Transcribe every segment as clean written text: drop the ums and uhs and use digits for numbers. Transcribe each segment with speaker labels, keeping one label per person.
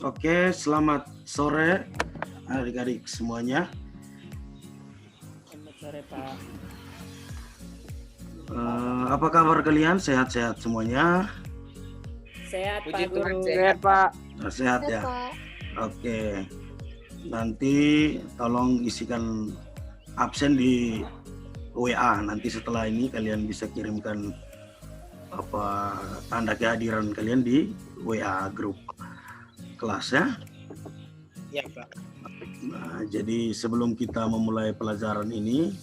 Speaker 1: Oke, selamat sore adik-adik semuanya.
Speaker 2: Selamat sore, Pak.
Speaker 1: Apa kabar kalian? Sehat-sehat semuanya?
Speaker 2: Sehat,
Speaker 3: Puji
Speaker 2: Pak
Speaker 3: Tuhan,
Speaker 2: Guru.
Speaker 3: sehat, Pak.
Speaker 1: Sehat ya? Oke. Nanti tolong isikan absen di WA. Nanti setelah ini kalian bisa kirimkan tanda kehadiran kalian di WA grup kelas ya.
Speaker 3: Ya, Pak.
Speaker 1: Nah, jadi sebelum kita memulai pelajaran ini,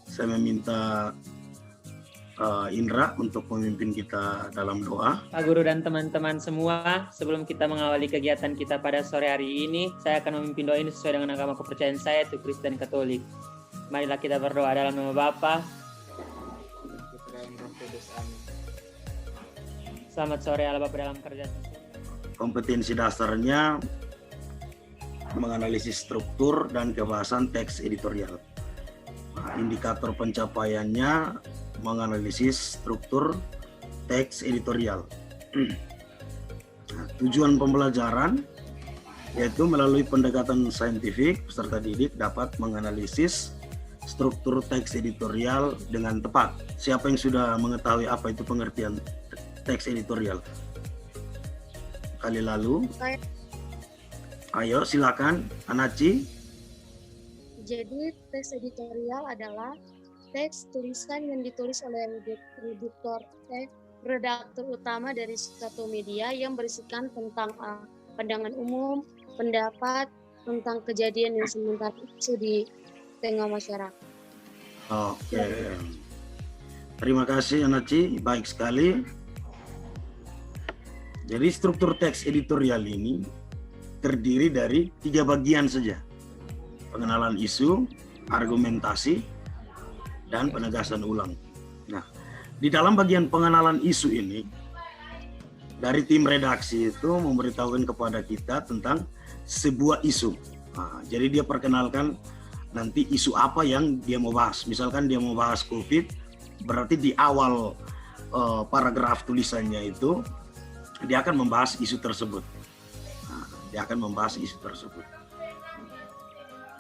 Speaker 1: saya meminta Indra untuk memimpin kita dalam doa.
Speaker 2: Pak Guru dan teman-teman semua, sebelum kita mengawali kegiatan kita pada sore hari ini, saya akan memimpin doa ini sesuai dengan agama kepercayaan saya, yaitu Kristen Katolik. Marilah kita berdoa dalam nama Bapa. Selamat sore Allah Bapa dalam kerjaan.
Speaker 1: Kompetensi dasarnya menganalisis struktur dan kebahasan teks editorial. Nah, indikator pencapaiannya menganalisis struktur teks editorial. Nah, tujuan pembelajaran yaitu melalui pendekatan saintifik, peserta didik dapat menganalisis struktur teks editorial dengan tepat. Siapa yang sudah mengetahui apa itu pengertian teks editorial? Kali lalu. Ayo silakan, Anaci.
Speaker 4: Jadi teks editorial adalah teks tulisan yang ditulis oleh redaktur utama dari suatu media yang berisikan tentang pandangan umum, pendapat tentang kejadian yang sementara itu di tengah masyarakat.
Speaker 1: Oke. Terima kasih Anaci, baik sekali. Jadi struktur teks editorial ini terdiri dari 3 bagian saja. Pengenalan isu, argumentasi, dan penegasan ulang. Nah, di dalam bagian pengenalan isu ini, dari tim redaksi itu memberitahukan kepada kita tentang sebuah isu. Nah, jadi dia perkenalkan nanti isu apa yang dia mau bahas. Misalkan dia mau bahas COVID, berarti di awal paragraf tulisannya itu dia akan membahas isu tersebut. Dia akan membahas isu tersebut.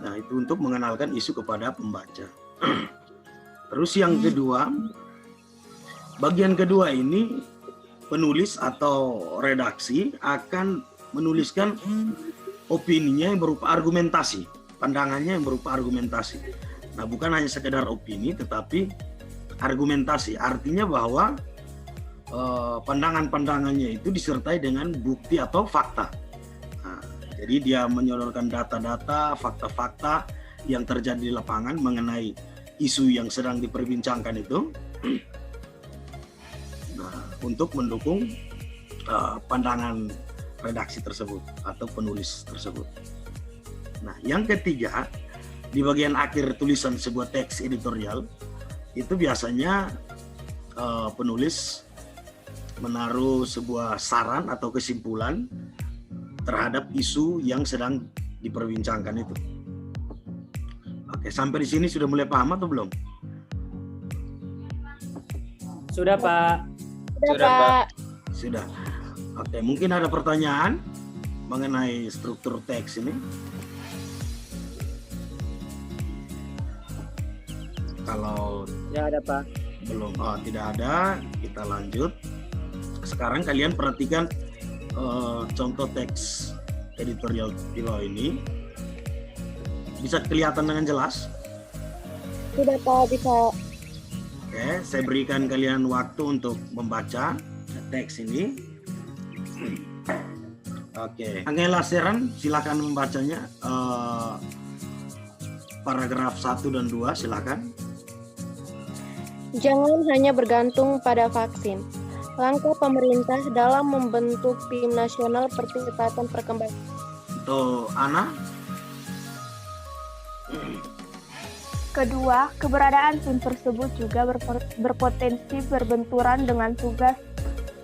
Speaker 1: Nah, itu untuk mengenalkan isu kepada pembaca. Terus yang kedua, bagian kedua ini penulis atau redaksi akan menuliskan opininya yang berupa argumentasi, pandangannya yang berupa argumentasi. Nah, bukan hanya sekedar opini, tetapi argumentasi. Artinya bahwa pandangan-pandangannya itu disertai dengan bukti atau fakta. Jadi dia menyodorkan data-data, fakta-fakta yang terjadi di lapangan mengenai isu yang sedang diperbincangkan itu, nah, untuk mendukung pandangan redaksi tersebut atau penulis tersebut. Nah, yang ketiga, di bagian akhir tulisan sebuah teks editorial itu biasanya penulis menaruh sebuah saran atau kesimpulan terhadap isu yang sedang diperbincangkan itu. Oke, sampai di sini sudah mulai paham atau belum?
Speaker 2: Sudah, Pak.
Speaker 3: Sudah, Pak.
Speaker 1: Sudah. Oke, mungkin ada pertanyaan mengenai struktur teks ini. Kalau
Speaker 2: Ya ada, Pak.
Speaker 1: belum, tidak ada, kita lanjut. Sekarang kalian perhatikan contoh teks editorial di bawah ini. Bisa kelihatan dengan jelas?
Speaker 4: Sudah Pak, bisa.
Speaker 1: Oke, saya berikan kalian waktu untuk membaca teks ini. Oke, Angela Seran, silakan membacanya. Paragraf 1 dan 2, silakan.
Speaker 4: Jangan hanya bergantung pada vaksin. Langkah pemerintah dalam membentuk tim nasional percepatan perkembangan.
Speaker 1: Tuh, Ana.
Speaker 5: Kedua, keberadaan tim tersebut juga berpotensi berbenturan dengan tugas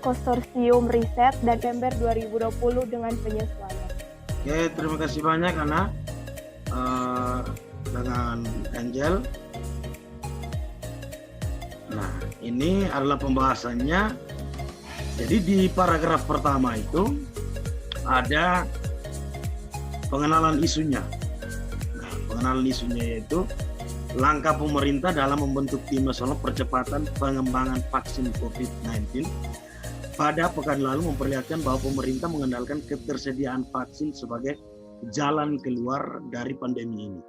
Speaker 5: konsorsium riset dan Desember 2020 dengan penyesuaian.
Speaker 1: Oke, terima kasih banyak Ana. Dengan Angel. Nah, ini adalah pembahasannya. Jadi di paragraf pertama itu ada pengenalan isunya. Nah, pengenalan isunya yaitu langkah pemerintah dalam membentuk tim nasional percepatan pengembangan vaksin COVID-19 pada pekan lalu memperlihatkan bahwa pemerintah mengandalkan ketersediaan vaksin sebagai jalan keluar dari pandemi ini.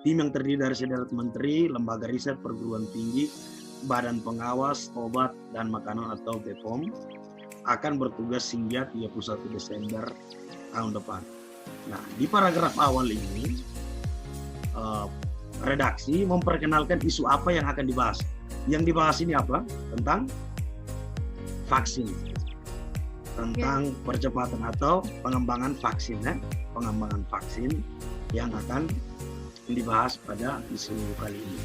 Speaker 1: Tim yang terdiri dari sederet menteri, lembaga riset perguruan tinggi, badan pengawas obat dan makanan atau BPOM akan bertugas hingga 31 Desember tahun depan. Nah, di paragraf awal ini redaksi memperkenalkan isu apa yang akan dibahas. Yang dibahas ini apa? Tentang vaksin, tentang percepatan atau pengembangan vaksin, pengembangan vaksin yang akan dibahas pada isu kali ini.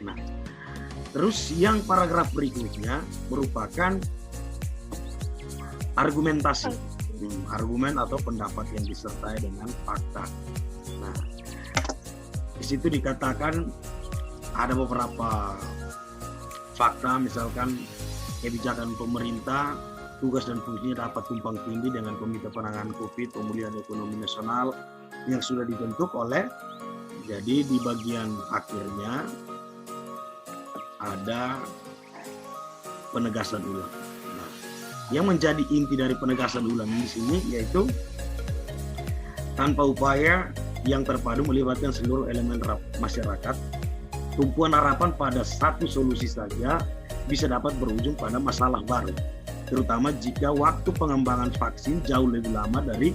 Speaker 1: Nah, terus yang paragraf berikutnya merupakan argumentasi, argumen atau pendapat yang disertai dengan fakta. Nah, di situ dikatakan ada beberapa fakta, misalkan kebijakan pemerintah, tugas dan fungsinya dapat tumpang tindih dengan Komite Penanganan COVID, Pemulihan Ekonomi Nasional yang sudah dibentuk oleh. Jadi di bagian akhirnya ada penegasan ulang. Nah, yang menjadi inti dari penegasan ulang di sini yaitu tanpa upaya yang terpadu melibatkan seluruh elemen masyarakat, tumpuan harapan pada satu solusi saja bisa dapat berujung pada masalah baru, terutama jika waktu pengembangan vaksin jauh lebih lama dari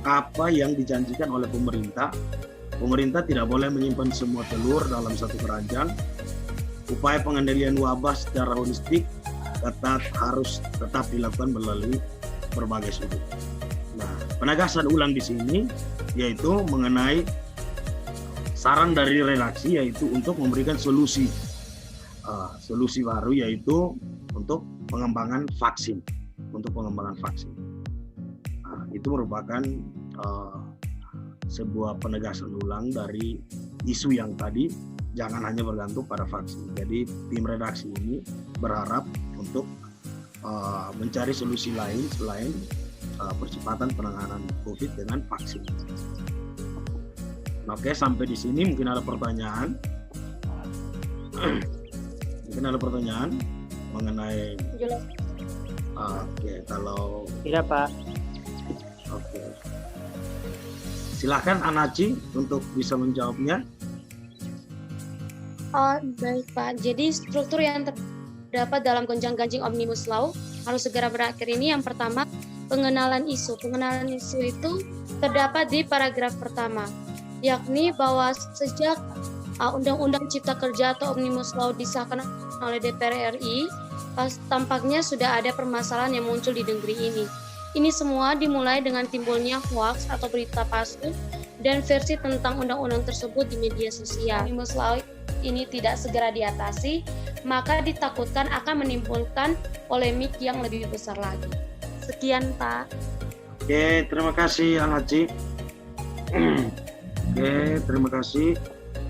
Speaker 1: apa yang dijanjikan oleh pemerintah. Pemerintah tidak boleh menyimpan semua telur dalam satu keranjang. Upaya pengendalian wabah secara holistik harus tetap dilakukan melalui berbagai sudut. Nah, penegasan ulang di sini yaitu mengenai saran dari redaksi yaitu untuk memberikan solusi baru yaitu untuk pengembangan vaksin, Nah, itu merupakan sebuah penegasan ulang dari isu yang tadi, jangan hanya bergantung pada vaksin. Jadi tim redaksi ini berharap untuk mencari solusi lain selain percepatan penanganan COVID dengan vaksin. Oke, sampai di sini mungkin ada pertanyaan. Mengenai. Oke, kalau
Speaker 2: tidak Pak.
Speaker 1: Oke. Silakan Anaci untuk bisa menjawabnya.
Speaker 4: Baik Pak, jadi struktur yang terdapat dalam gonjang-ganjing Omnibus Law harus segera berakhir ini. Yang pertama, pengenalan isu. Pengenalan isu itu terdapat di paragraf pertama, yakni bahwa sejak Undang-Undang Cipta Kerja atau Omnibus Law disahkan oleh DPR RI, tampaknya sudah ada permasalahan yang muncul di negeri ini. Ini semua dimulai dengan timbulnya hoaks atau berita palsu dan versi tentang undang-undang tersebut di media sosial. Omnibus Law ini tidak segera diatasi, maka ditakutkan akan menimbulkan polemik yang lebih besar lagi. Sekian, Pak.
Speaker 1: Oke, terima kasih Anaci. Oke, terima kasih.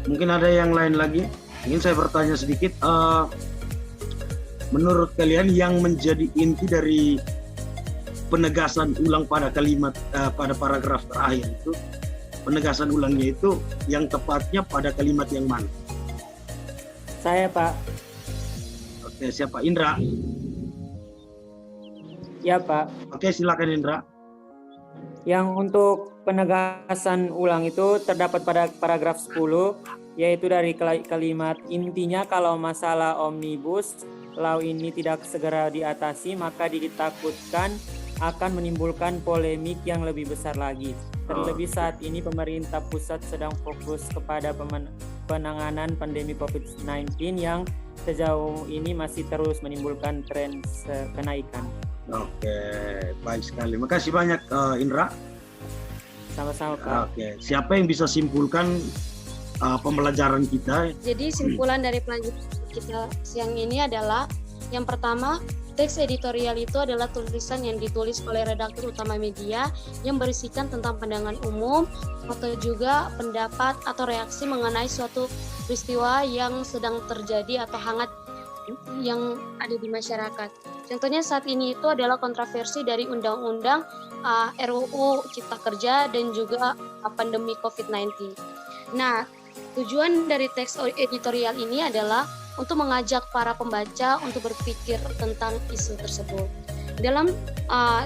Speaker 1: Mungkin ada yang lain lagi? Ingin saya bertanya sedikit. Menurut kalian yang menjadi inti dari penegasan ulang pada kalimat pada paragraf terakhir itu, penegasan ulangnya itu yang tepatnya pada kalimat yang mana?
Speaker 2: Saya Pak.
Speaker 1: Oke, siapa? Indra?
Speaker 2: Ya Pak.
Speaker 1: Oke, silakan Indra.
Speaker 2: Yang untuk penegasan ulang itu terdapat pada paragraf 10, yaitu dari kalimat intinya kalau masalah Omnibus Law ini tidak segera diatasi, maka ditakutkan akan menimbulkan polemik yang lebih besar lagi. Terlebih saat ini pemerintah pusat sedang fokus kepada penanganan pandemi COVID-19 yang sejauh ini masih terus menimbulkan tren kenaikan.
Speaker 1: Oke, baik sekali. Makasih banyak Indra.
Speaker 2: Sama-sama Pak.
Speaker 1: Oke, siapa yang bisa simpulkan pembelajaran kita?
Speaker 4: Jadi simpulan dari pelajaran kita siang ini adalah yang pertama, teks editorial itu adalah tulisan yang ditulis oleh redaktur utama media yang berisikan tentang pandangan umum atau juga pendapat atau reaksi mengenai suatu peristiwa yang sedang terjadi atau hangat yang ada di masyarakat. Contohnya saat ini itu adalah kontroversi dari Undang-Undang RUU Cipta Kerja dan juga pandemi COVID-19. Nah, tujuan dari teks editorial ini adalah untuk mengajak para pembaca untuk berpikir tentang isu tersebut. Dalam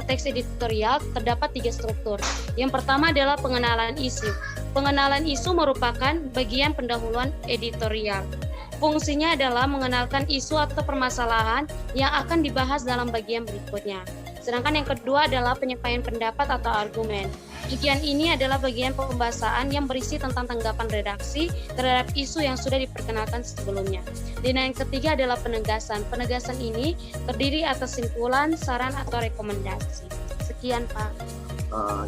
Speaker 4: teks editorial terdapat 3 struktur. Yang pertama adalah pengenalan isu. Pengenalan isu merupakan bagian pendahuluan editorial. Fungsinya adalah mengenalkan isu atau permasalahan yang akan dibahas dalam bagian berikutnya. Sedangkan yang kedua adalah penyampaian pendapat atau argumen. Bagian ini adalah bagian pembahasan yang berisi tentang tanggapan redaksi terhadap isu yang sudah diperkenalkan sebelumnya. Dan yang ketiga adalah penegasan. Penegasan ini terdiri atas simpulan, saran, atau rekomendasi. Sekian, Pak.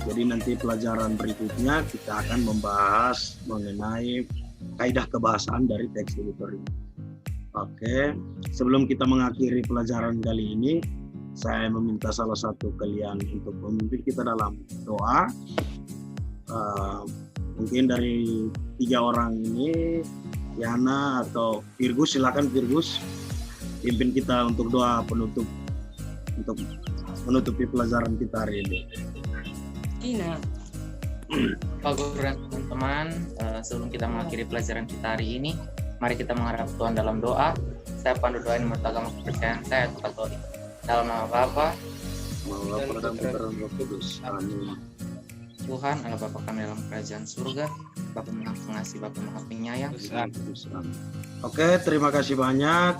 Speaker 1: Jadi nanti pelajaran berikutnya kita akan membahas mengenai kaidah kebahasaan dari teks editorial. Oke, sebelum kita mengakhiri pelajaran kali ini, saya meminta salah satu kalian untuk memimpin kita dalam doa. Mungkin dari 3 orang ini, Yana atau Virgus, silakan Virgus, pimpin kita untuk doa penutup untuk menutupi pelajaran kita hari ini.
Speaker 6: Pak Guru dan teman-teman, sebelum kita mengakhiri pelajaran kita hari ini, mari kita mengharap Tuhan dalam doa. Saya pandu doain menurut agama kepercayaan saya atau Katolik. Dalam nama Bapa,
Speaker 1: dan Putra dan Roh Kudus. Amin.
Speaker 6: Tuhan adalah Bapa kami dalam kerajaan surga, Bapa Maha Pengasih, Bapa Maha Penyayang.
Speaker 1: Oke, terima kasih banyak.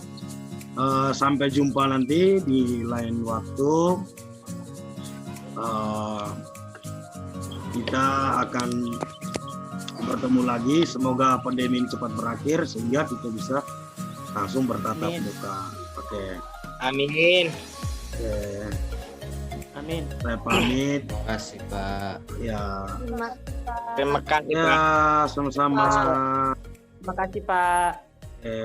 Speaker 1: Sampai jumpa nanti di lain waktu. Kita akan bertemu lagi. Semoga pandemi ini cepat berakhir sehingga kita bisa langsung bertatap muka. Oke.
Speaker 3: Amin.
Speaker 1: Oke.
Speaker 2: Amin.
Speaker 1: Saya pamit.
Speaker 6: Terima kasih, Pak.
Speaker 1: Ya.
Speaker 3: Terima kasih,
Speaker 1: Ya,
Speaker 3: Pak.
Speaker 1: sama-sama.
Speaker 2: Terima kasih, Pak.
Speaker 1: Oke.